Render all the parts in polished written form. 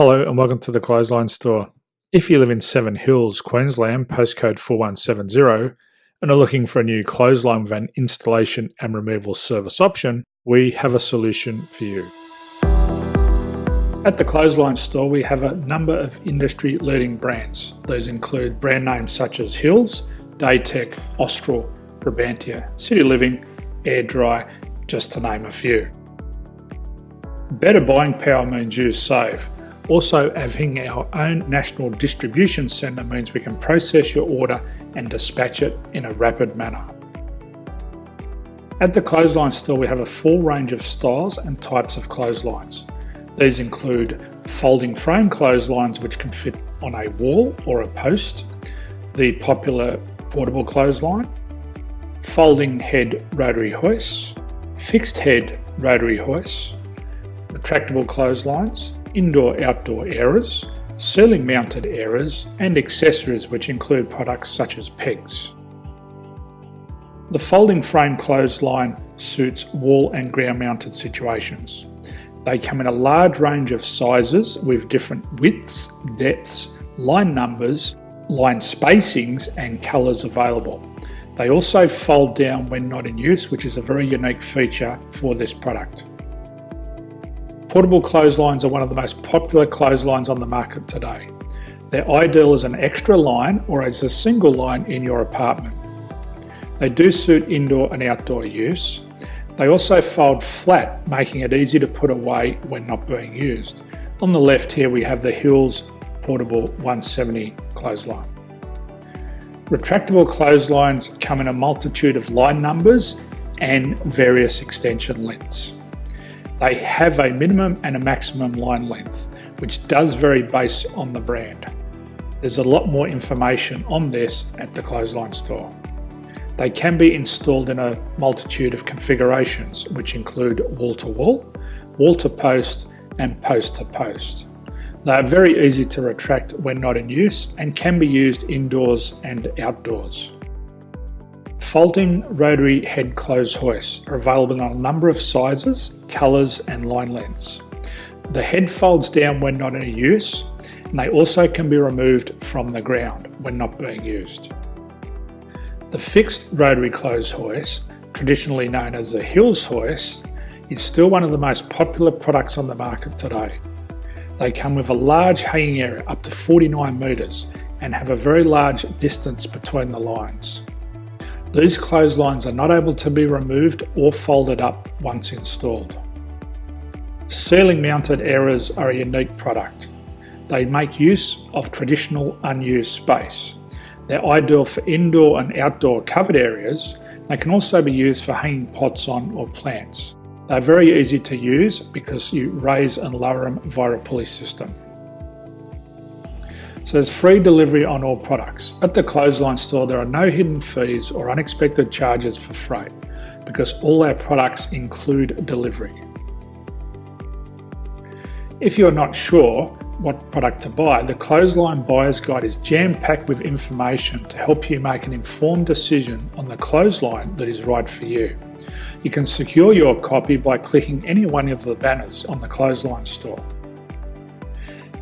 Hello and welcome to the Clothesline Store. If you live in Seven Hills, Queensland, postcode 4170, and are looking for a new clothesline with an installation and removal service option, we have a solution for you. At the Clothesline Store, we have a number of industry-leading brands. These include brand names such as Hills, Daytech, Austral, Brabantia, City Living, Air Dry, just to name a few. Better buying power means you save. Also, having our own national distribution centre means we can process your order and dispatch it in a rapid manner. At the Clothesline Store, we have a full range of styles and types of clotheslines. These include folding frame clotheslines which can fit on a wall or a post, the popular portable clothesline, folding head rotary hoists, fixed head rotary hoists, retractable clotheslines, indoor-outdoor airers, ceiling-mounted airers, and accessories which include products such as pegs. The folding frame clothesline suits wall and ground-mounted situations. They come in a large range of sizes with different widths, depths, line numbers, line spacings, and colours available. They also fold down when not in use, which is a very unique feature for this product. Portable clotheslines are one of the most popular clotheslines on the market today. They're ideal as an extra line or as a single line in your apartment. They do suit indoor and outdoor use. They also fold flat, making it easy to put away when not being used. On the left here we have the Hills Portable 170 clothesline. Retractable clotheslines come in a multitude of line numbers and various extension lengths. They have a minimum and a maximum line length, which does vary based on the brand. There's a lot more information on this at the Clothesline Store. They can be installed in a multitude of configurations, which include wall-to-wall, wall-to-post, and post-to-post. They are very easy to retract when not in use and can be used indoors and outdoors. Folding rotary head clothes hoists are available in a number of sizes, colours and line lengths. The head folds down when not in use, and they also can be removed from the ground when not being used. The fixed rotary clothes hoist, traditionally known as the Hills hoist, is still one of the most popular products on the market today. They come with a large hanging area up to 49 metres and have a very large distance between the lines. These clotheslines are not able to be removed or folded up once installed. Ceiling mounted airers are a unique product. They make use of traditional unused space. They're ideal for indoor and outdoor covered areas. They can also be used for hanging pots on or plants. They're very easy to use because you raise and lower them via a pulley system. So there's free delivery on all products. At the Clothesline Store, there are no hidden fees or unexpected charges for freight because all our products include delivery. If you're not sure what product to buy, the Clothesline Buyer's Guide is jam-packed with information to help you make an informed decision on the clothesline that is right for you. You can secure your copy by clicking any one of the banners on the Clothesline Store.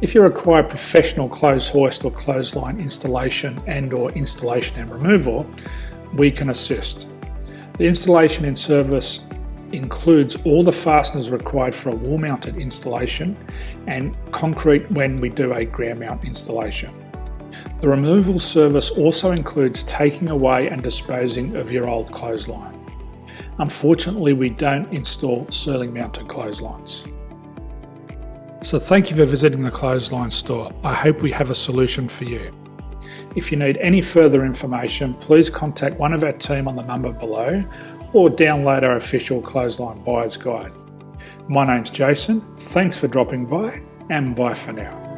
If you require professional clothes hoist or clothesline installation and/or installation and removal, we can assist. The installation and service includes all the fasteners required for a wall-mounted installation and concrete when we do a ground mount installation. The removal service also includes taking away and disposing of your old clothesline. Unfortunately, we don't install ceiling-mounted clotheslines. So thank you for visiting the Clothesline Store. I hope we have a solution for you. If you need any further information, please contact one of our team on the number below or download our official Clothesline Buyer's Guide. My name's Jason, thanks for dropping by and bye for now.